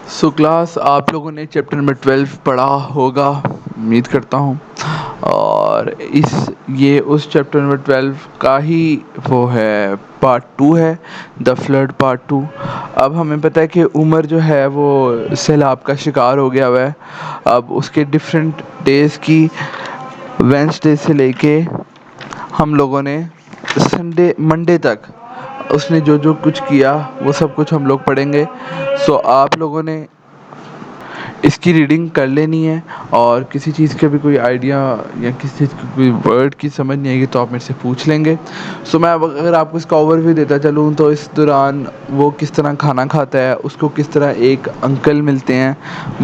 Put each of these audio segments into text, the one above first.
سو class آپ لوگوں نے چیپٹر نمبر 12 پڑھا ہوگا امید کرتا ہوں، اور یہ اس چیپٹر نمبر 12 کا ہی وہ ہے پارٹ 2 ہے، دا فلڈ پارٹ 2۔ اب ہمیں پتہ ہے کہ عمر جو ہے وہ سیلاب کا شکار ہو گیا ہوا ہے۔ اب اس کے ڈیفرنٹ ڈیز کی وینسڈے سے لے کے ہم لوگوں نے منڈے تک اس نے جو کچھ کیا وہ سب کچھ ہم لوگ پڑھیں گے۔ سو آپ لوگوں نے اس کی ریڈنگ کر لینی ہے، اور کسی چیز کا بھی کوئی آئیڈیا یا کسی چیز کی کوئی ورڈ کی سمجھ نہیں آئے گی تو آپ میرے سے پوچھ لیں گے۔ سو میں اگر آپ کو اس کا اوور ویو دیتا چلوں تو اس دوران وہ کس طرح کھانا کھاتا ہے، اس کو کس طرح ایک انکل ملتے ہیں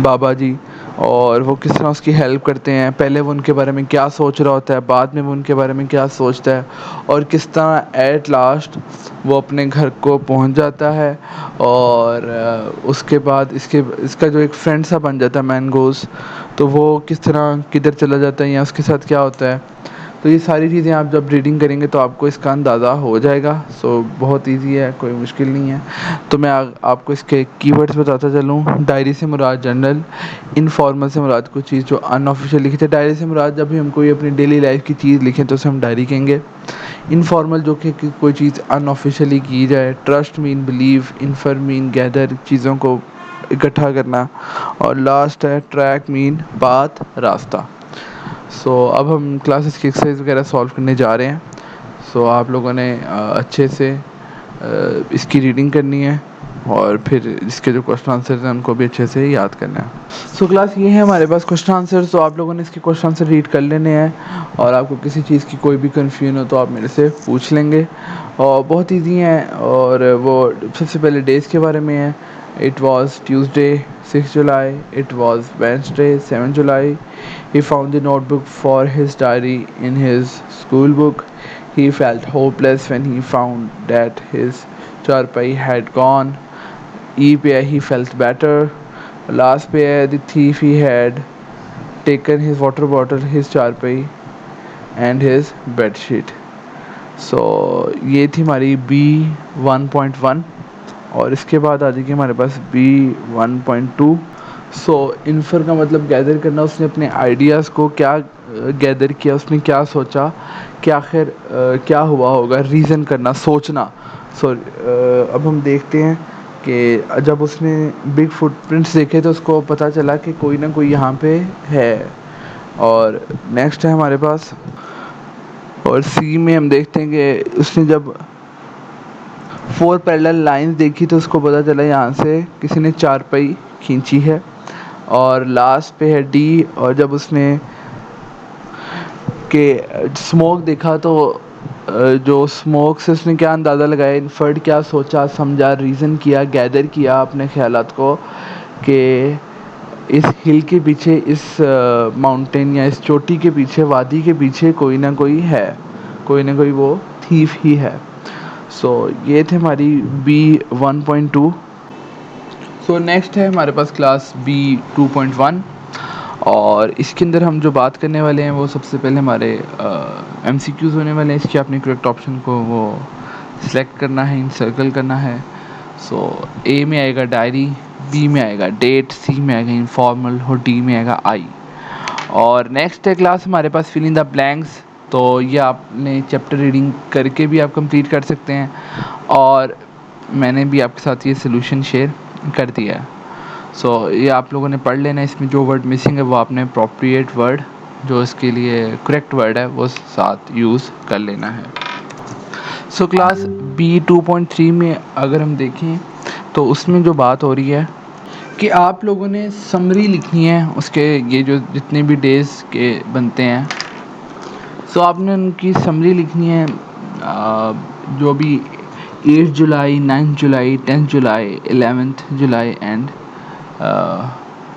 بابا جی، اور وہ کس طرح اس کی ہیلپ کرتے ہیں۔ پہلے وہ ان کے بارے میں کیا سوچ رہا ہوتا ہے، بعد میں وہ ان کے بارے میں کیا سوچتا ہے، اور کس طرح ایٹ لاسٹ وہ اپنے گھر کو پہنچ جاتا ہے، اور اس کے بعد اس کا جو ایک فرینڈ سا بن جاتا ہے مینگوز، تو وہ کس طرح کدھر چلا جاتا ہے یا اس کے ساتھ کیا ہوتا ہے۔ تو یہ ساری چیزیں آپ جب ریڈنگ کریں گے تو آپ کو اس کا اندازہ ہو جائے گا۔ سو بہت ایزی ہے، کوئی مشکل نہیں ہے۔ تو میں آپ کو اس کے کی ورڈز بتاتا چلوں۔ ڈائری سے مراد جنرل، انفارمل سے مراد کوئی چیز جو ان آفیشیل لکھی تھی۔ ڈائری سے مراد جب بھی ہم کوئی اپنی ڈیلی لائف کی چیز لکھیں تو اسے ہم ڈائری کہیں گے۔ انفارمل جو کہ کوئی چیز ان آفیشیلی کی جائے۔ ٹرسٹ مین بلیو، انفر مین گیدر، چیزوں کو اکٹھا کرنا، اور لاسٹ ہے ٹریک مین پاتھ، راستہ۔ سو اب ہم کلاسز کی ایکسرسائز وغیرہ سالو کرنے جا رہے ہیں۔ سو آپ لوگوں نے اچھے سے اس کی ریڈنگ کرنی ہے، اور پھر اس کے جو کوشچن آنسرز ہیں ان کو بھی اچھے سے یاد کرنا ہے۔ سو کلاس یہ ہے ہمارے پاس کوشچن آنسر، تو آپ لوگوں نے اس کے کوشچن آنسر ریڈ کر لینے ہیں، اور آپ کو کسی چیز کی کوئی بھی کنفیوژن ہو تو آپ میرے سے پوچھ لیں گے، اور بہت ایزی ہیں۔ اور وہ سب سے پہلے ڈیز کے بارے میں ہے۔ It was Tuesday 6 July. It was Wednesday 7 July. He found the notebook for his diary in his school book. He felt hopeless when he found that his charpai had gone. E-pair he felt better. Last pair the thief he had taken his water bottle, his charpai and his bed sheet. سو یہ تھی ہماری B1.1، اور اس کے بعد آ جائے گی ہمارے پاس B1.2۔ سو infer کا مطلب گیدر کرنا۔ اس نے اپنے آئیڈیاز کو کیا گیدر کیا، اس نے کیا سوچا کہ آخر کیا ہوا ہوگا، ریزن کرنا، سوچنا۔ سو اب ہم دیکھتے ہیں کہ جب اس نے بگ فٹ پرنٹس دیکھے تو اس کو پتہ چلا کہ کوئی نہ کوئی یہاں پہ ہے۔ اور نیکسٹ ہے ہمارے پاس، اور سی میں ہم دیکھتے ہیں کہ اس نے جب 4 پیرلل لائنز دیکھی تو اس کو پتہ چلا یہاں سے کسی نے چارپائی کھینچی ہے۔ اور لاسٹ پہ ہے ڈی، اور جب اس نے کہ اسموک دیکھا تو جو اسموک سے اس نے کیا اندازہ لگایا، انفرڈ کیا سوچا سمجھا، ریزن کیا، گیدر کیا اپنے خیالات کو کہ اس ہل کے پیچھے، اس ماؤنٹین یا اس چوٹی کے پیچھے، وادی کے پیچھے کوئی نہ کوئی ہے، کوئی نہ کوئی وہ تھیف ہی ہے۔ سو یہ تھے ہماری B1.2۔ سو نیکسٹ ہے ہمارے پاس کلاس B2.1، اور اس کے اندر ہم جو بات کرنے والے ہیں وہ سب سے پہلے ہمارے MCQs ہونے والے ہیں۔ اس کے اپنے کریکٹ آپشن کو وہ سلیکٹ کرنا ہے، انسرکل کرنا ہے۔ سو A میں آئے گا ڈائری، B میں آئے گا ڈیٹ، C میں آئے گا انفارمل، اور D میں آئے گا آئی۔ اور نیکسٹ ہے کلاس ہمارے پاس فل ان دا بلینکس۔ تو یہ آپ نے چیپٹر ریڈنگ کر کے بھی آپ کمپلیٹ کر سکتے ہیں، اور میں نے بھی آپ کے ساتھ یہ سلوشن شیئر کر دیا ہے۔ سو یہ آپ لوگوں نے پڑھ لینا ہے۔ اس میں جو ورڈ مسنگ ہے وہ آپ نے اپروپریٹ ورڈ جو اس کے لیے کریکٹ ورڈ ہے وہ ساتھ یوز کر لینا ہے۔ سو کلاس B2.3 میں اگر ہم دیکھیں تو اس میں جو بات ہو رہی ہے کہ آپ لوگوں نے سمری لکھنی ہے اس کے، یہ جو جتنے بھی ڈیز کے بنتے ہیں، سو آپ نے ان کی سمری لکھنی ہے، جو بھی 8 جولائی، 9 جولائی، 10 جولائی، 11 جولائی اینڈ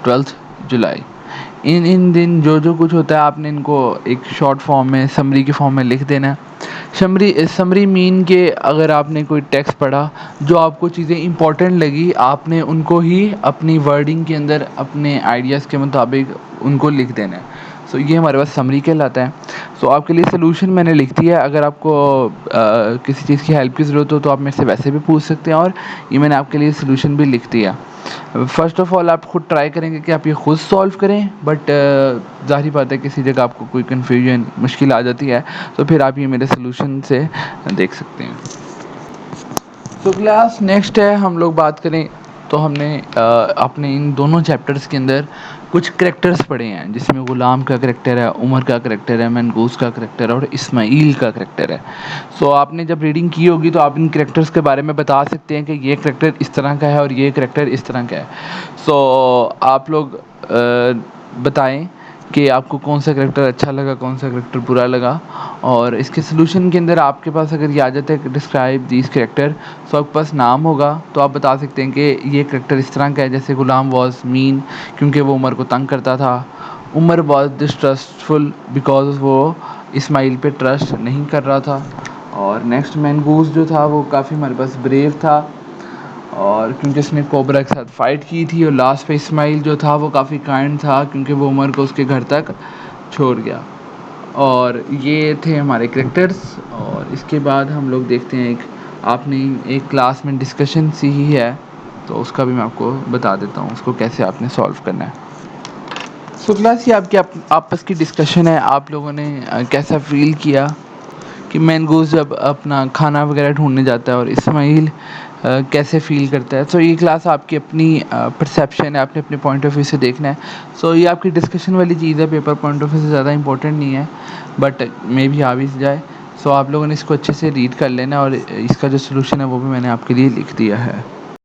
12 جولائی، ان دن جو کچھ ہوتا ہے آپ نے ان کو ایک شارٹ فارم میں، سمری کے فارم میں لکھ دینا ہے۔ سمری مین کہ اگر آپ نے کوئی ٹیکسٹ پڑھا، جو آپ کو چیزیں امپورٹنٹ لگی، آپ نے ان کو ہی اپنی ورڈنگ کے اندر اپنے آئیڈیاز کے مطابق ان کو لکھ دینا ہے۔ سو یہ ہمارے پاس سمری کہلاتا ہے. سو آپ کے لیے سلوشن میں نے لکھ دیا ہے. اگر آپ کو کسی چیز کی ہیلپ کی ضرورت ہو تو آپ میرے سے ویسے بھی پوچھ سکتے ہیں, اور یہ میں نے آپ کے لیے سلوشن بھی لکھ دیا. فرسٹ آف آل آپ خود ٹرائی کریں گے کہ آپ یہ خود سولو کریں, بٹ ظاہری بات ہے کسی جگہ آپ کو کوئی کنفیوژن مشکل آ جاتی ہے تو پھر آپ یہ میرے سلوشن سے دیکھ سکتے ہیں. تو کلاس نیکسٹ ہے, ہم لوگ بات کریں تو ہم نے اپنے ان دونوں چیپٹرس کے اندر کچھ کریکٹرس پڑھے ہیں, جس میں غلام کا کریکٹر ہے, عمر کا کریکٹر ہے, منگوس کا کریکٹر ہے, اور اسماعیل کا کریکٹر ہے. سو آپ نے جب ریڈنگ کی ہوگی تو آپ ان کریکٹرس کے بارے میں بتا سکتے ہیں کہ یہ کریکٹر اس طرح کا ہے اور یہ کریکٹر اس طرح کا ہے. سو آپ لوگ بتائیں کہ آپ کو کون سا کریکٹر اچھا لگا, کون سا کریکٹر برا لگا, اور اس کے سلوشن کے اندر آپ کے پاس اگر یہ آ جاتا ہے کہ ڈسکرائب دیز کریکٹر, سو آپ کے پاس نام ہوگا تو آپ بتا سکتے ہیں کہ یہ کریکٹر اس طرح کا ہے. جیسے غلام واز مین کیونکہ وہ عمر کو تنگ کرتا تھا, عمر واز ڈسٹرسٹفل بیکاز وہ اسماعیل پہ ٹرسٹ نہیں کر رہا تھا, اور نیکسٹ مینگوز جو تھا وہ کافی ہمارے پاس بریو تھا اور کیونکہ اس نے کوبرا کے ساتھ فائٹ کی تھی. اور لاسٹ پہ اسماعیل جو تھا وہ کافی کائنڈ تھا کیونکہ وہ عمر کو اس کے گھر تک چھوڑ گیا. اور یہ تھے ہمارے کریکٹرس. اور اس کے بعد ہم لوگ دیکھتے ہیں آپ نے ایک کلاس میں ڈسکشن سی ہی ہے تو اس کا بھی میں آپ کو بتا دیتا ہوں اس کو کیسے آپ نے سولو کرنا ہے. سو کلاس یہ آپ کی آپس کی ڈسکشن ہے, آپ لوگوں نے کیسا فیل کیا کہ مینگوز جب اپنا کھانا وغیرہ ڈھونڈنے جاتا ہے اور اسماعیل کیسے فیل کرتا ہے. سو یہ کلاس آپ کی اپنی پرسیپشن ہے, آپ نے اپنے پوائنٹ آف ویو سے دیکھنا ہے. سو یہ آپ کی ڈسکشن والی چیز ہے, پیپر پوائنٹ آف ویو سے زیادہ امپورٹنٹ نہیں ہے, بٹ مے بھی آ بھی جائے. سو آپ لوگوں نے اس کو اچھے سے ریڈ کر لینا, اور اس کا جو سلوشن ہے وہ بھی میں نے آپ کے لیے لکھ دیا ہے.